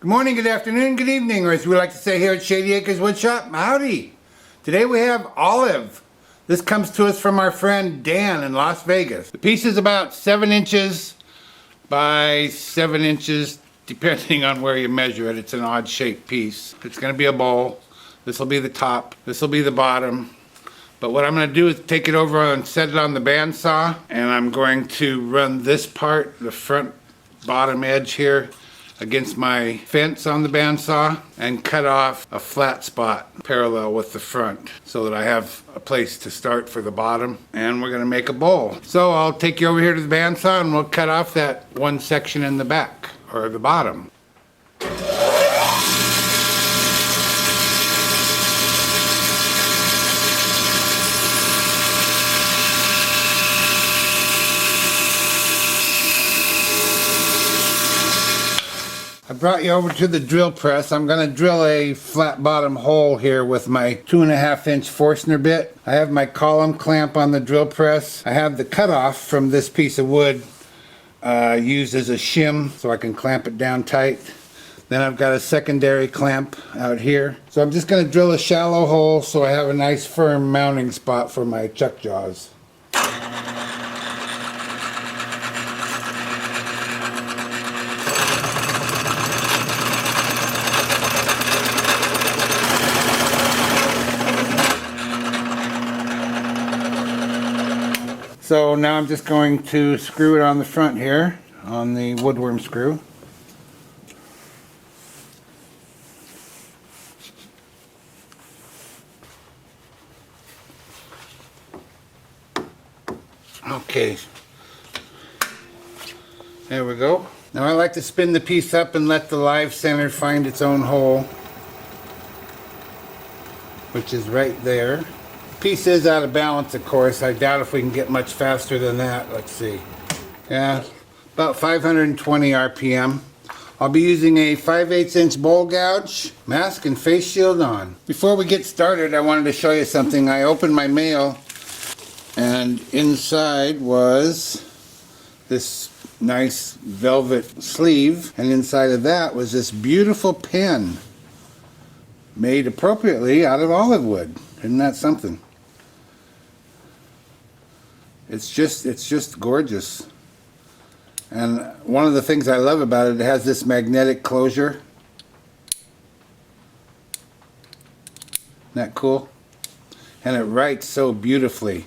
Good morning, good afternoon, good evening, or as we like to say here at Shady Acres Woodshop, howdy. Today we have olive. This comes to us from our friend Dan in Las Vegas. The piece is about 7 inches by 7 inches, depending on where you measure it. It's an odd shaped piece. It's going to be a bowl. This will be the top. This will be the bottom. But what I'm going to do is take it over and set it on the bandsaw, and I'm going to run this part, the front bottom edge here, against my fence on the bandsaw and cut off a flat spot parallel with the front so that I have a place to start for the bottom, and we're going to make a bowl. So I'll take you over here to the bandsaw and we'll cut off that one section in the back, or the bottom. I brought you over to the drill press. I'm going to drill a flat bottom hole here with my 2.5 inch Forstner bit. I have my column clamp on the drill press. I have the cutoff from this piece of wood used as a shim so I can clamp it down tight. Then I've got a secondary clamp out here. So I'm just going to drill a shallow hole so I have a nice firm mounting spot for my chuck jaws. So now I'm just going to screw it on the front here, on the woodworm screw. Okay, there we go. Now I like to spin the piece up and let the live center find its own hole, which is right there. Piece is out of balance, of course. I doubt if we can get much faster than that. Let's see. Yeah, about 520 RPM. I'll be using a 5/8 inch bowl gouge, mask and face shield on. Before we get started, I wanted to show you something. I opened my mail and inside was this nice velvet sleeve, and inside of that was this beautiful pen made appropriately out of olive wood. Isn't that something? It's just gorgeous. And one of the things I love about it, it has this magnetic closure. Isn't that cool? And it writes so beautifully.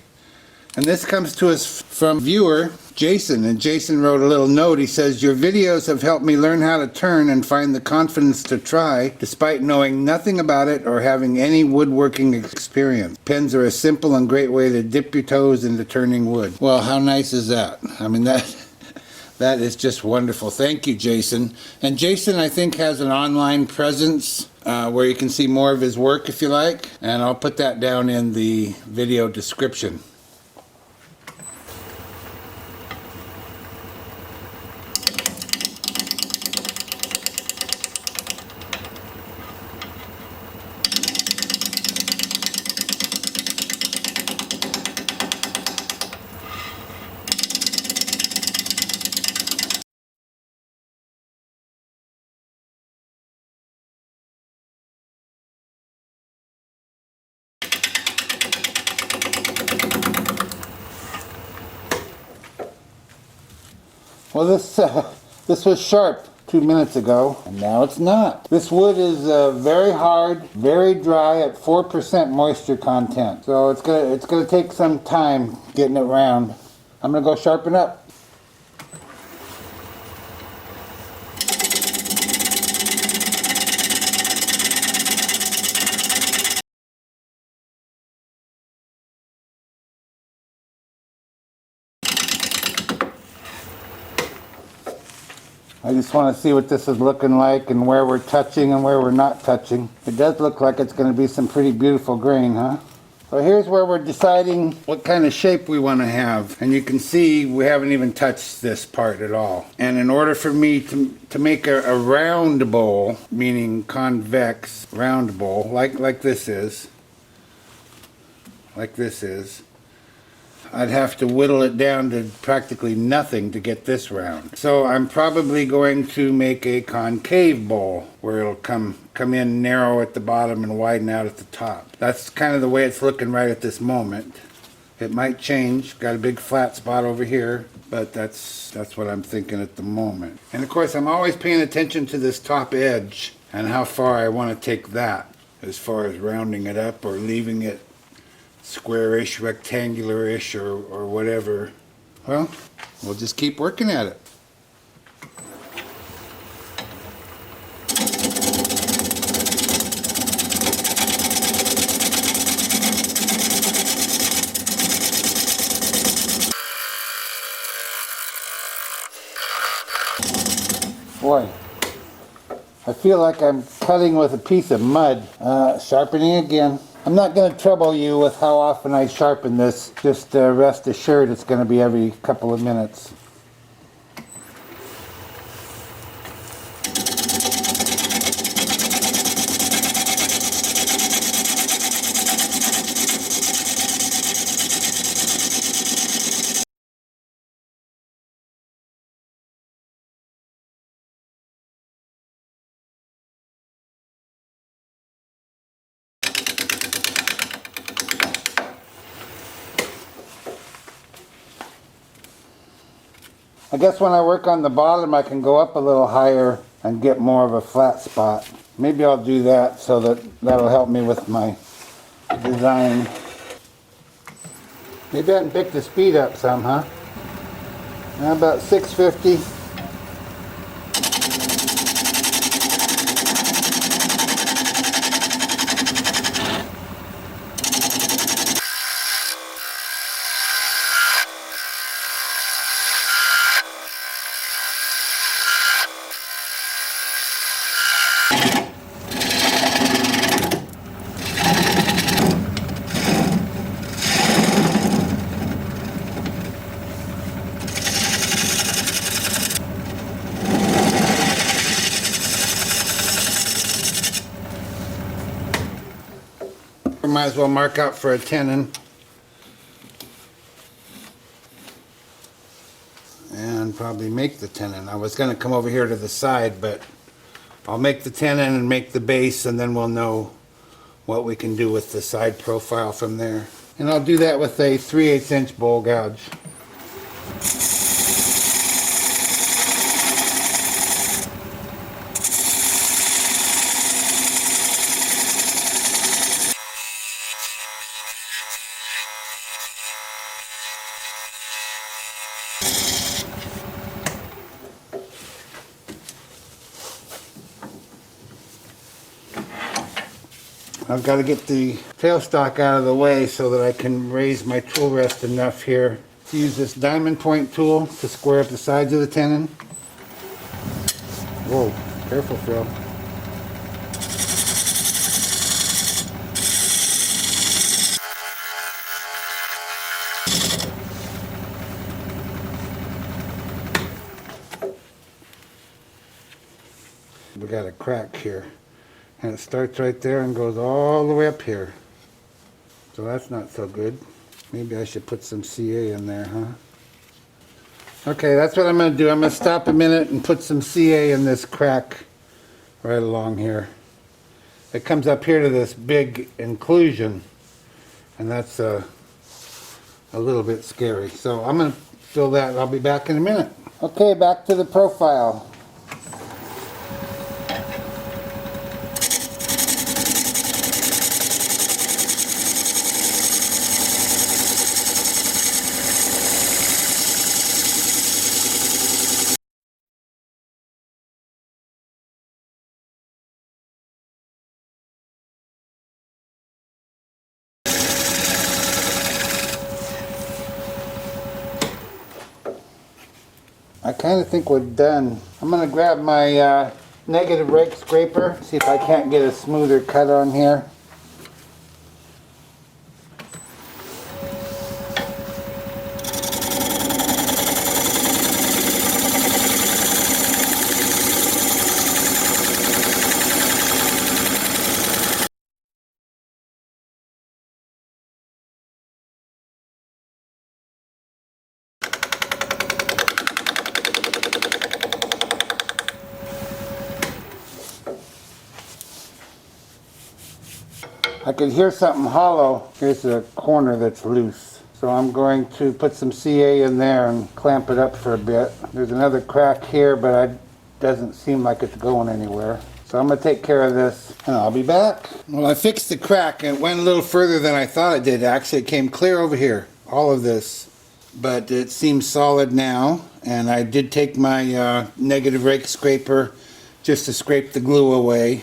And this comes to us from viewer Jason, and Jason wrote a little note. He says, "Your videos have helped me learn how to turn and find the confidence to try despite knowing nothing about it or having any woodworking experience. Pens are a simple and great way to dip your toes into turning wood." Well, how nice is that? I mean, that is just wonderful. Thank you, Jason. And Jason, I think, has an online presence where you can see more of his work if you like, and I'll put that down in the video description. Well, this was sharp 2 minutes ago, and now it's not. This wood is very hard, very dry at 4% moisture content. So it's gonna take some time getting it round. I'm gonna go sharpen up. I just want to see what this is looking like and where we're touching and where we're not touching. It does look like it's going to be some pretty beautiful grain, huh? So here's where we're deciding what kind of shape we want to have. And you can see we haven't even touched this part at all. And in order for me to make a round bowl, meaning convex round bowl, like this is, I'd have to whittle it down to practically nothing to get this round. So I'm probably going to make a concave bowl where it'll come in narrow at the bottom and widen out at the top. That's kind of the way it's looking right at this moment. It might change. Got a big flat spot over here, but that's what I'm thinking at the moment. And of course, I'm always paying attention to this top edge and how far I want to take that as far as rounding it up or leaving it squarish, rectangular-ish, or whatever. Well, we'll just keep working at it. Boy, I feel like I'm cutting with a piece of mud. Sharpening again. I'm not going to trouble you with how often I sharpen this. Just rest assured it's going to be every couple of minutes. I guess when I work on the bottom I can go up a little higher and get more of a flat spot. Maybe I'll do that so that'll help me with my design. Maybe I can pick the speed up some, huh? About 650. Might as well mark out for a tenon. And probably make the tenon. I was going to come over here to the side, but I'll make the tenon and make the base, and then we'll know what we can do with the side profile from there. And I'll do that with a 3/8 inch bowl gouge. I've got to get the tailstock out of the way so that I can raise my tool rest enough here to use this diamond point tool to square up the sides of the tenon. Whoa, careful, Phil. We got a crack here. And it starts right there and goes all the way up here. So that's not so good. Maybe I should put some CA in there, huh? Okay, that's what I'm going to do. I'm going to stop a minute and put some CA in this crack right along here. It comes up here to this big inclusion, and that's a little bit scary. So I'm going to fill that. I'll be back in a minute. Okay, back to the profile. I kind of think we're done. I'm going to grab my negative rake scraper, see if I can't get a smoother cut on here. I could hear something hollow. Here's a corner that's loose. So I'm going to put some CA in there and clamp it up for a bit. There's another crack here, but it doesn't seem like it's going anywhere. So I'm going to take care of this and I'll be back. Well, I fixed the crack and it went a little further than I thought it did. Actually, it came clear over here, all of this. But it seems solid now. And I did take my negative rake scraper just to scrape the glue away.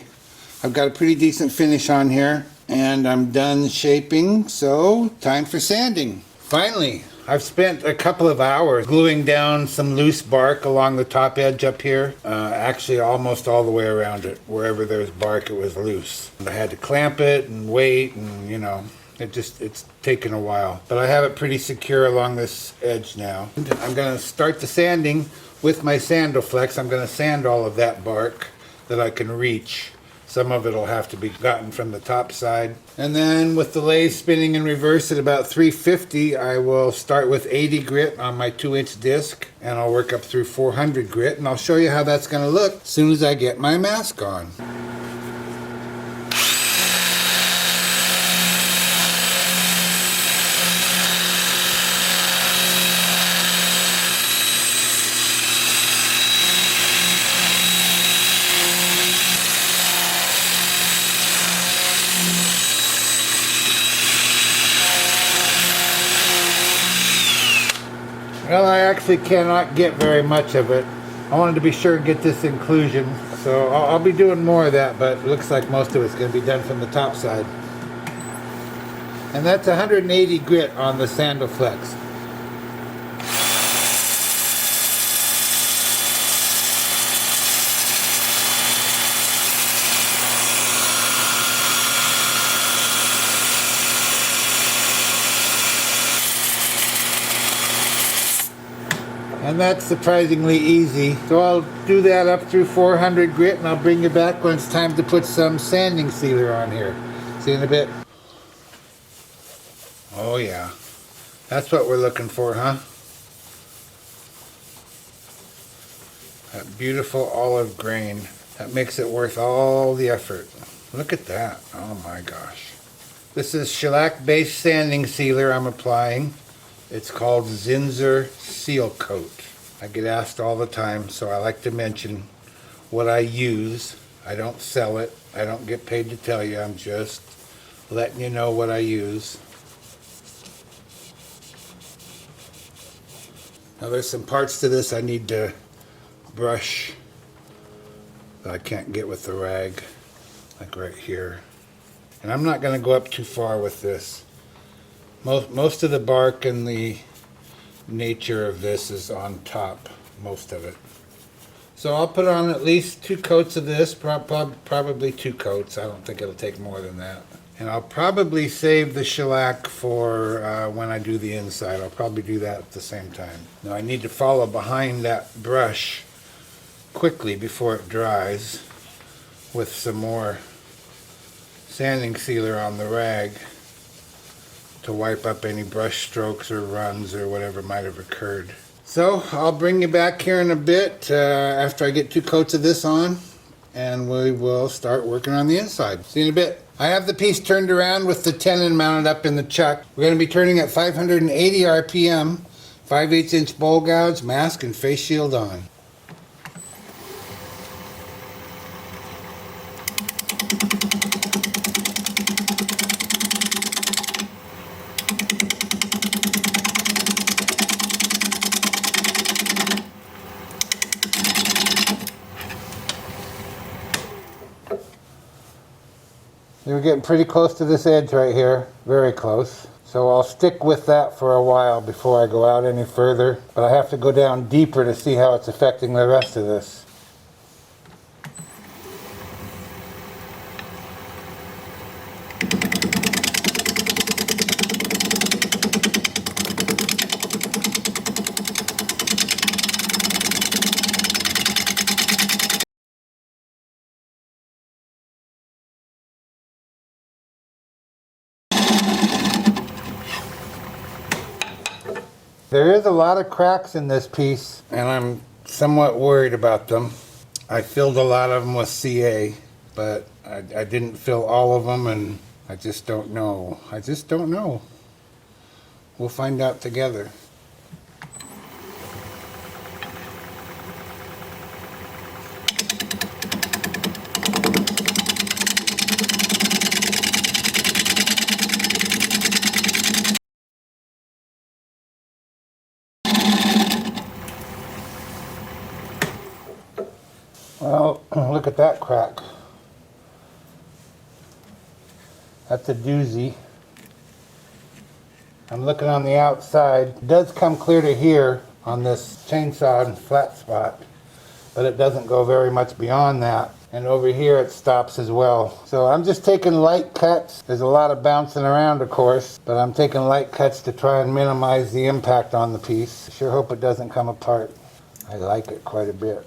I've got a pretty decent finish on here. And I'm done shaping, so time for sanding. Finally, I've spent a couple of hours gluing down some loose bark along the top edge up here. Actually almost all the way around it. Wherever there's bark, it was loose. I had to clamp it and wait, and you know, it's taken a while. But I have it pretty secure along this edge now. I'm gonna start the sanding with my Sandoflex. I'm gonna sand all of that bark that I can reach. Some of it will have to be gotten from the top side. And then with the lathe spinning in reverse at about 350, I will start with 80 grit on my 2-inch disc, and I'll work up through 400 grit, and I'll show you how that's going to look as soon as I get my mask on. Well, I actually cannot get very much of it. I wanted to be sure and get this inclusion, so I'll be doing more of that, but it looks like most of it's going to be done from the top side. And that's 180 grit on the Sandoflex. And that's surprisingly easy. So I'll do that up through 400 grit and I'll bring you back when it's time to put some sanding sealer on here. See you in a bit. Oh yeah. That's what we're looking for, huh? That beautiful olive grain. That makes it worth all the effort. Look at that. Oh my gosh. This is shellac based sanding sealer I'm applying. It's called Zinsser Seal Coat. I get asked all the time, so I like to mention what I use. I don't sell it. I don't get paid to tell you. I'm just letting you know what I use. Now there's some parts to this I need to brush that I can't get with the rag, like right here. And I'm not going to go up too far with this. Most of the bark and the nature of this is on top, most of it. So I'll put on at least 2 coats of this, probably 2 coats. I don't think it'll take more than that. And I'll probably save the shellac for when I do the inside. I'll probably do that at the same time. Now I need to follow behind that brush quickly before it dries with some more sanding sealer on the rag to wipe up any brush strokes or runs or whatever might have occurred. So I'll bring you back here in a bit after I get 2 coats of this on, and we will start working on the inside. See you in a bit. I have the piece turned around with the tenon mounted up in the chuck. We're going to be turning at 580 RPM, 5/8 inch bowl gouge, mask and face shield on. We're getting pretty close to this edge right here, very close. So I'll stick with that for a while before I go out any further. But I have to go down deeper to see how it's affecting the rest of this. There is a lot of cracks in this piece, and I'm somewhat worried about them. I filled a lot of them with CA, but I didn't fill all of them, and I just don't know. I just don't know. We'll find out together. Well, look at that crack. That's a doozy. I'm looking on the outside. It does come clear to here on this chainsaw and flat spot, but it doesn't go very much beyond that. And over here it stops as well. So I'm just taking light cuts. There's a lot of bouncing around, of course, but I'm taking light cuts to try and minimize the impact on the piece. Sure hope it doesn't come apart. I like it quite a bit.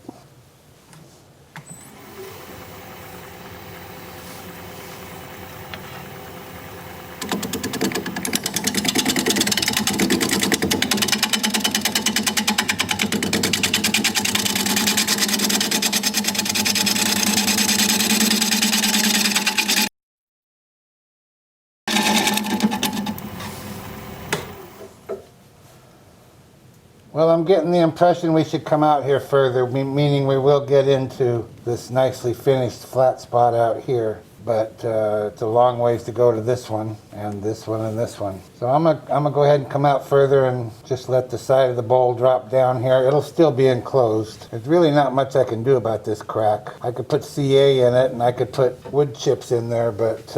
Well, I'm getting the impression we should come out here further, meaning we will get into this nicely finished flat spot out here. But it's a long ways to go to this one, and this one, and this one. So I'm gonna go ahead and come out further and just let the side of the bowl drop down here. It'll still be enclosed. There's really not much I can do about this crack. I could put CA in it, and I could put wood chips in there, but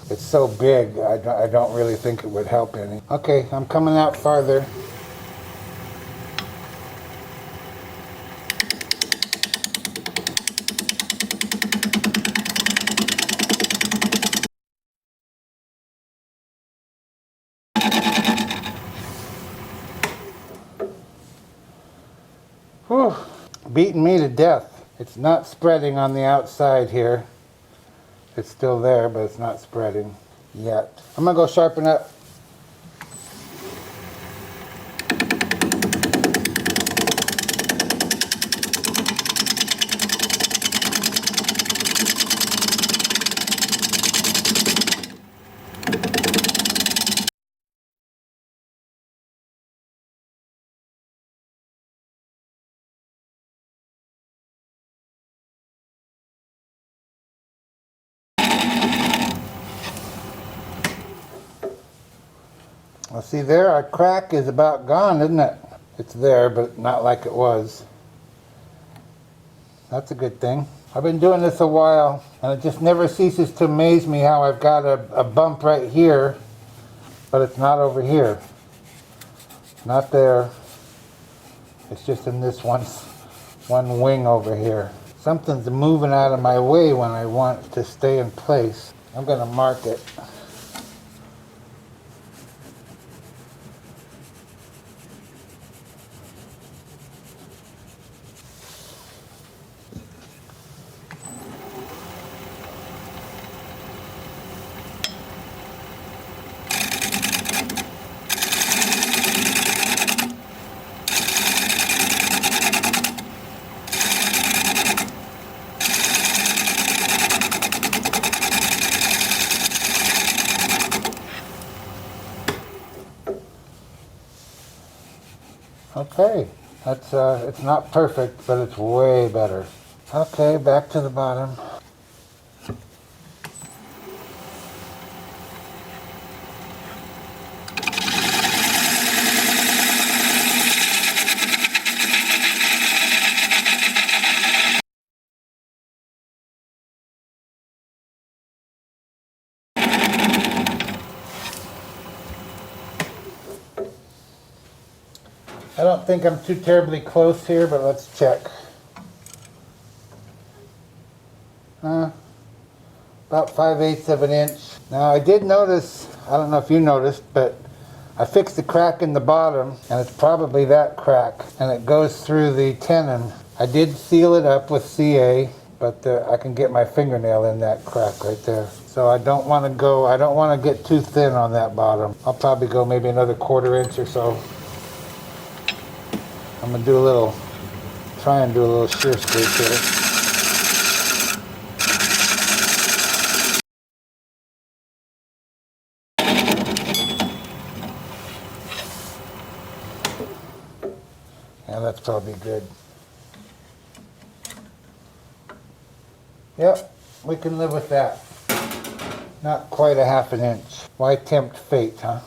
it's so big, I don't really think it would help any. Okay, I'm coming out farther. Whew, beating me to death. It's not spreading on the outside here. It's still there, but it's not spreading yet. I'm gonna go sharpen up. Well, see there, our crack is about gone, isn't it? It's there, but not like it was. That's a good thing. I've been doing this a while, and it just never ceases to amaze me how I've got a bump right here, but it's not over here. Not there. It's just in this one wing over here. Something's moving out of my way when I want it to stay in place. I'm going to mark it. Okay, that's it's not perfect, but it's way better. Okay, back to the bottom. I don't think I'm too terribly close here, but let's check. About 5/8 of an inch. Now I did notice, I don't know if you noticed, but I fixed the crack in the bottom, and it's probably that crack, and it goes through the tenon. I did seal it up with CA, but I can get my fingernail in that crack right there. So I don't want to get too thin on that bottom. I'll probably go maybe another 1/4 inch or so. I'm going to try and do a little shear scrape here. Yeah, that's probably good. Yep, we can live with that. Not quite a half an inch. Why tempt fate, huh?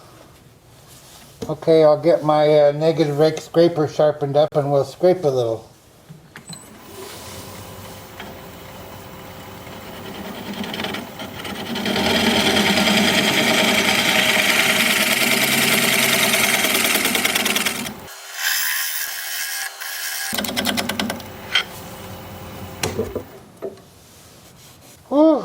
Okay, I'll get my negative rake scraper sharpened up and we'll scrape a little. Whew,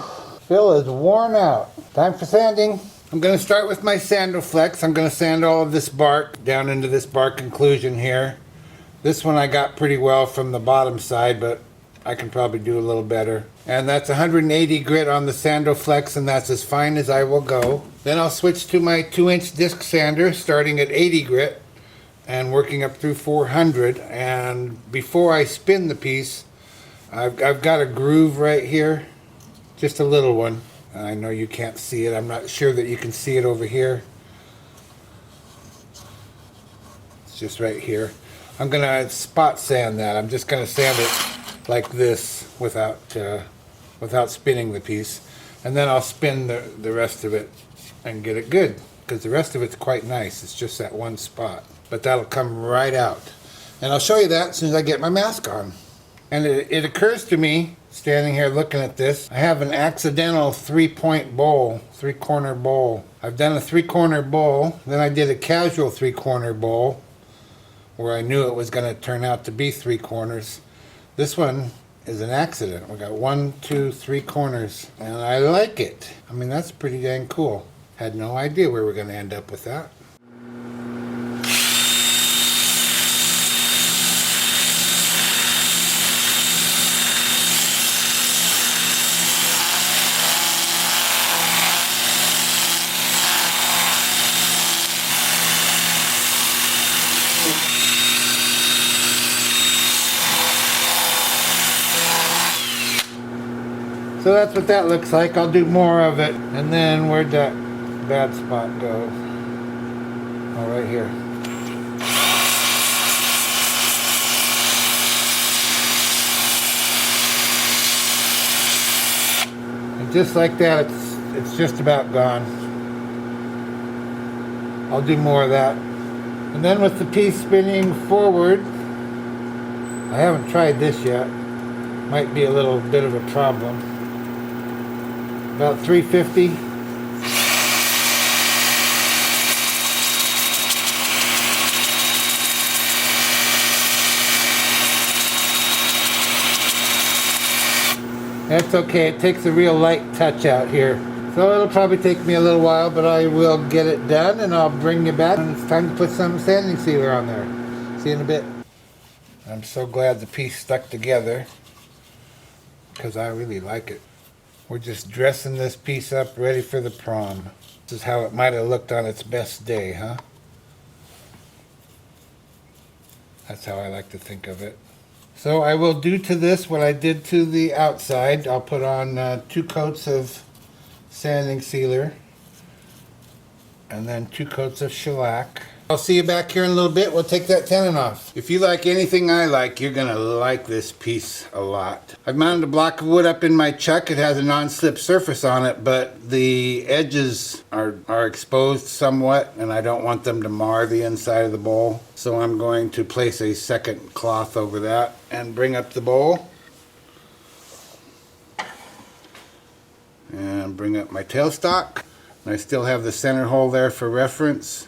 Phil is worn out. Time for sanding. I'm going to start with my Sandoflex. I'm going to sand all of this bark down into this bark inclusion here. This one I got pretty well from the bottom side, but I can probably do a little better. And that's 180 grit on the Sandoflex, and that's as fine as I will go. Then I'll switch to my 2-inch disc sander, starting at 80 grit and working up through 400. And before I spin the piece, I've got a groove right here. Just a little one. I know you can't see it. I'm not sure that you can see it over here. It's just right here. I'm going to spot sand that. I'm just going to sand it like this without spinning the piece. And then I'll spin the rest of it and get it good. Because the rest of it's quite nice. It's just that one spot. But that'll come right out. And I'll show you that as soon as I get my mask on. And it occurs to me, standing here looking at this, I have an accidental 3-point bowl, 3-corner bowl. I've done a 3-corner bowl, then I did a casual 3-corner bowl, where I knew it was going to turn out to be 3 corners. This one is an accident. We got 1, 2, 3 corners, and I like it. I mean, that's pretty dang cool. Had no idea where we're going to end up with that. So that's what that looks like. I'll do more of it. And then where'd that bad spot go? Oh, right here. And just like that, it's just about gone. I'll do more of that. And then with the piece spinning forward, I haven't tried this yet. Might be a little bit of a problem. About 350. That's okay, it takes a real light touch out here. So it'll probably take me a little while, but I will get it done and I'll bring you back when it's time to put some sanding sealer on there. See you in a bit. I'm so glad the piece stuck together because I really like it. We're just dressing this piece up ready for the prom. This is how it might have looked on its best day, huh? That's how I like to think of it. So I will do to this what I did to the outside. I'll put on 2 coats of sanding sealer and then 2 coats of shellac. I'll see you back here in a little bit. We'll take that tenon off. If you like anything I like, you're gonna like this piece a lot. I've mounted a block of wood up in my chuck. It has a non-slip surface on it, but the edges are exposed somewhat, and I don't want them to mar the inside of the bowl. So I'm going to place a second cloth over that and bring up the bowl. And bring up my tailstock. And I still have the center hole there for reference.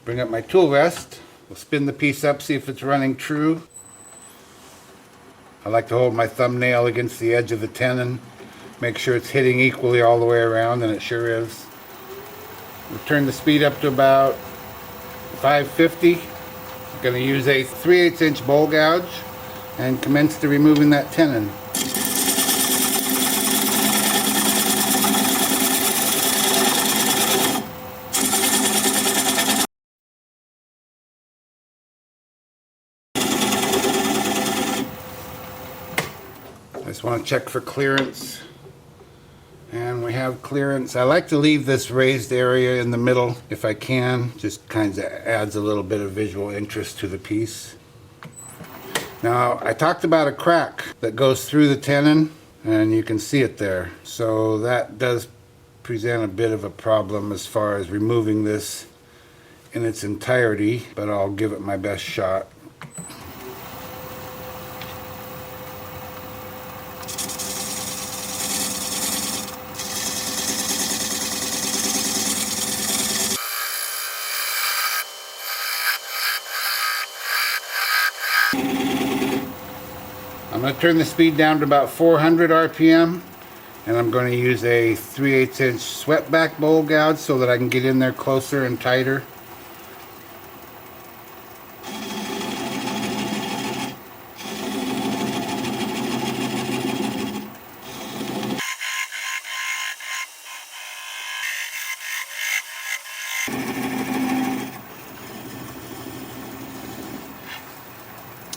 Bring up my tool rest. We'll spin the piece up, see if it's running true. I like to hold my thumbnail against the edge of the tenon. Make sure it's hitting equally all the way around, and it sure is. We'll turn the speed up to about 550. I'm going to use a 3/8 inch bowl gouge and commence to removing that tenon. I just want to check for clearance. And we have clearance. I like to leave this raised area in the middle if I can. Just kind of adds a little bit of visual interest to the piece. Now, I talked about a crack that goes through the tenon, and you can see it there. So that does present a bit of a problem as far as removing this in its entirety, but I'll give it my best shot. I'm going to turn the speed down to about 400 RPM, and I'm going to use a 3/8 inch swept-back bowl gouge so that I can get in there closer and tighter.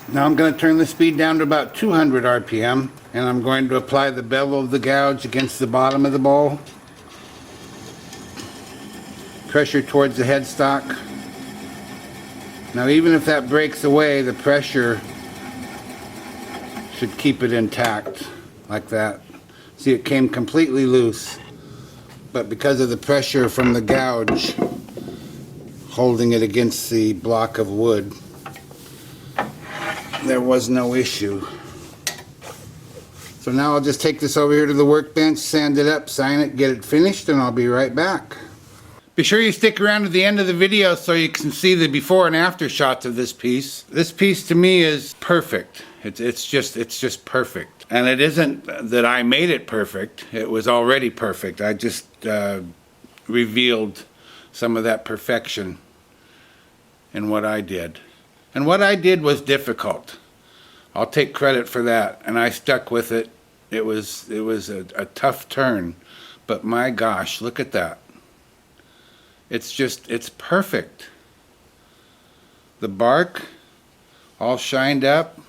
Now I'm going to turn the speed down to about 200 RPM, and I'm going to apply the bevel of the gouge against the bottom of the bowl. Pressure towards the headstock. Now even if that breaks away, the pressure should keep it intact, like that. See, it came completely loose, but because of the pressure from the gouge holding it against the block of wood, there was no issue. So now I'll just take this over here to the workbench, sand it up, sign it, get it finished, and I'll be right back. Be sure you stick around to the end of the video so you can see the before and after shots of this piece. This piece to me is perfect. It's just perfect. And it isn't that I made it perfect. It was already perfect. I just revealed some of that perfection in what I did. And what I did was difficult. I'll take credit for that, and I stuck with it. It was a tough turn, but my gosh, look at that. It's perfect. The bark all shined up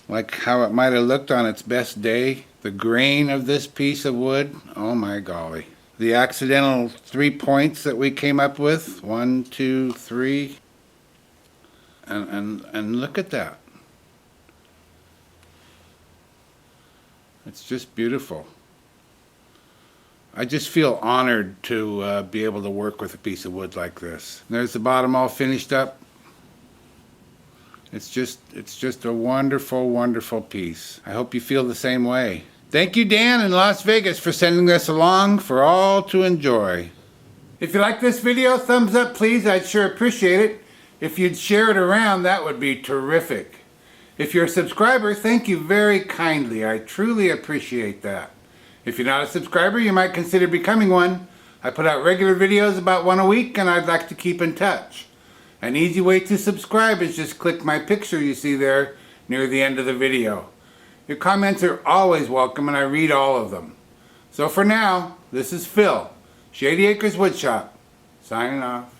like how it might have looked on its best day. The grain of this piece of wood, oh my golly. The accidental 3 points that we came up with, 1, 2, 3. And look at that. It's just beautiful. I just feel honored to be able to work with a piece of wood like this. There's the bottom all finished up. It's just a wonderful, wonderful piece. I hope you feel the same way. Thank you, Dan in Las Vegas, for sending this along for all to enjoy. If you like this video, thumbs up please. I'd sure appreciate it. If you'd share it around, that would be terrific. If you're a subscriber, thank you very kindly. I truly appreciate that. If you're not a subscriber, you might consider becoming one. I put out regular videos about 1 a week, and I'd like to keep in touch. An easy way to subscribe is just click my picture you see there near the end of the video. Your comments are always welcome, and I read all of them. So for now, this is Phil, Shady Acres Woodshop, signing off.